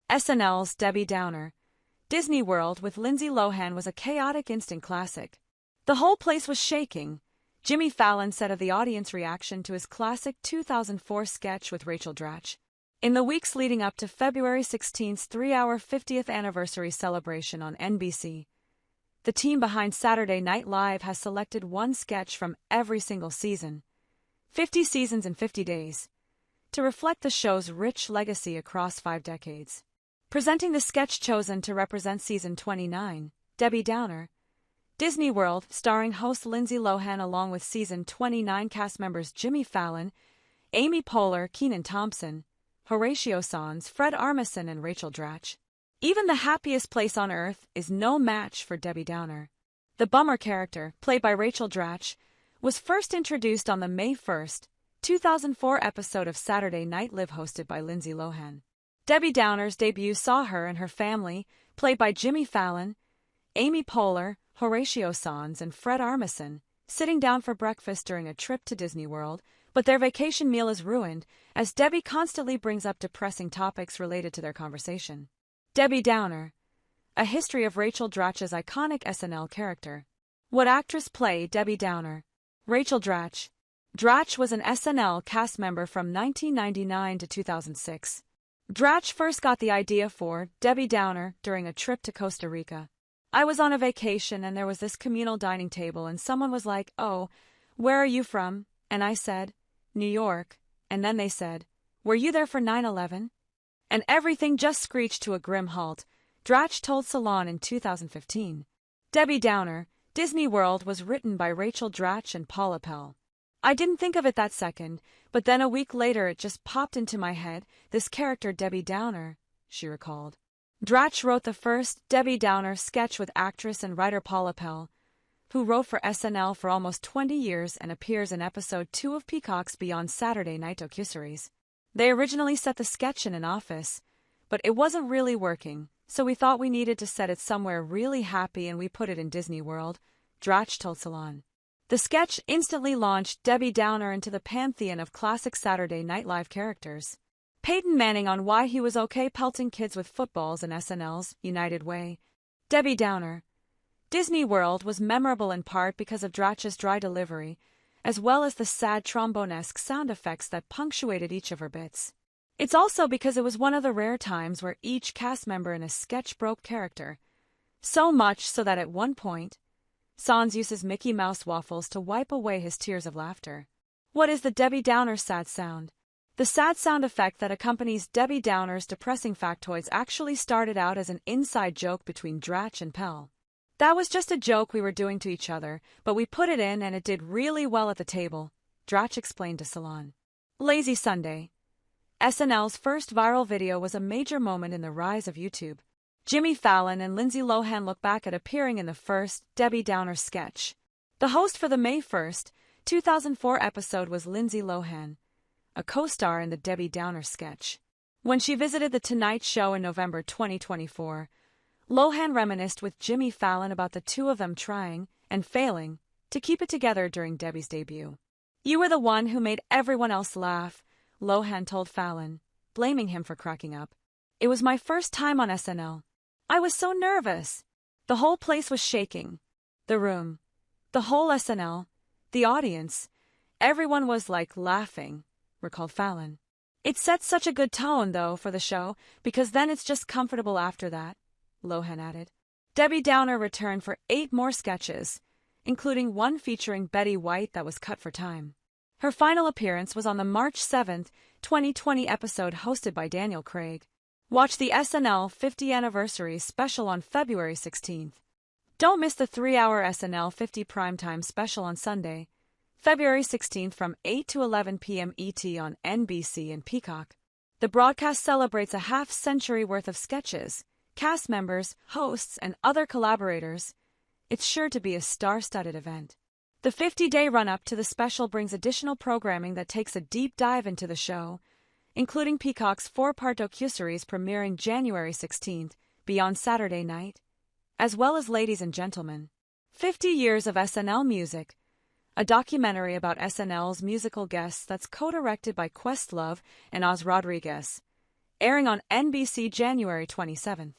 SNL's Debbie Downer. Disney World with Lindsay Lohan was a chaotic instant classic. The whole place was shaking. Jimmy Fallon said of the audience reaction to his classic 2004 sketch with Rachel Dratch. In the weeks leading up to February 16th's 3-hour 50th anniversary celebration on NBC, the team behind Saturday Night Live has selected one sketch from every single season, 50 seasons in 50 days, to reflect the show's rich legacy across 5 decades. Presenting the sketch chosen to represent season 29, Debbie Downer, Disney World, starring host Lindsay Lohan along with season 29 cast members Jimmy Fallon, Amy Poehler, Kenan Thompson, Horatio Sanz, Fred Armisen, and Rachel Dratch. Even the happiest place on earth is no match for Debbie Downer. The bummer character, played by Rachel Dratch, was first introduced on the May 1, 2004 episode of Saturday Night Live hosted by Lindsay Lohan. Debbie Downer's debut saw her and her family, played by Jimmy Fallon, Amy Poehler, Horatio Sanz, and Fred Armisen, sitting down for breakfast during a trip to Disney World, but their vacation meal is ruined as Debbie constantly brings up depressing topics related to their conversation. Debbie Downer. A history of Rachel Dratch's iconic SNL character. What actress played Debbie Downer? Rachel Dratch. Dratch was an SNL cast member from 1999 to 2006. Dratch first got the idea for Debbie Downer during a trip to Costa Rica. I was on a vacation and there was this communal dining table and someone was like, "Oh, where are you from?" And I said, "New York." And then they said, "Were you there for 9/11?" And everything just screeched to a grim halt, Dratch told Salon in 2015. Debbie Downer, Disney World was written by Rachel Dratch and Paula Pell. I didn't think of it that second, but then a week later it just popped into my head, this character Debbie Downer, she recalled. Dratch wrote the first Debbie Downer sketch with actress and writer Paula Pell, who wrote for SNL for almost 20 years and appears in episode 2 of Peacock's Beyond Saturday Night docuseries. They originally set the sketch in an office, but it wasn't really working, so we thought we needed to set it somewhere really happy and we put it in Disney World, Dratch told Salon. The sketch instantly launched Debbie Downer into the pantheon of classic Saturday Night Live characters. Peyton Manning on why he was okay pelting kids with footballs in SNL's United Way. Debbie Downer. Disney World was memorable in part because of Dratch's dry delivery, as well as the sad trombone-esque sound effects that punctuated each of her bits. It's also because it was one of the rare times where each cast member in a sketch broke character. So much so that at one point, Sanz uses Mickey Mouse waffles to wipe away his tears of laughter. What is the Debbie Downer sad sound? The sad sound effect that accompanies Debbie Downer's depressing factoids actually started out as an inside joke between Dratch and Pell. That was just a joke we were doing to each other, but we put it in and it did really well at the table, Dratch explained to Salon. Lazy Sunday. SNL's first viral video was a major moment in the rise of YouTube. Jimmy Fallon and Lindsay Lohan look back at appearing in the first Debbie Downer sketch. The host for the May 1, 2004 episode was Lindsay Lohan, a co-star in the Debbie Downer sketch. When she visited The Tonight Show in November 2024, Lohan reminisced with Jimmy Fallon about the two of them trying, and failing, to keep it together during Debbie's debut. "You were the one who made everyone else laugh," Lohan told Fallon, blaming him for cracking up. "It was my first time on SNL. I was so nervous. The whole place was shaking. The room. The whole SNL. The audience. Everyone was like laughing," recalled Fallon. "It sets such a good tone, though, for the show, because then it's just comfortable after that," Lohan added. Debbie Downer returned for 8 more sketches, including one featuring Betty White that was cut for time. Her final appearance was on the March 7, 2020 episode hosted by Daniel Craig. Watch the SNL 50th Anniversary special on February 16th. Don't miss the 3-hour SNL 50 primetime special on Sunday, February 16th from 8 to 11 p.m. ET on NBC and Peacock. The broadcast celebrates a half-century worth of sketches, cast members, hosts, and other collaborators. It's sure to be a star-studded event. The 50-day run-up to the special brings additional programming that takes a deep dive into the show, including Peacock's 4-part docuseries premiering January 16th, Beyond Saturday Night, as well as Ladies and Gentlemen, 50 Years of SNL Music, a documentary about SNL's musical guests that's co-directed by Questlove and Oz Rodriguez. airing on NBC January 27.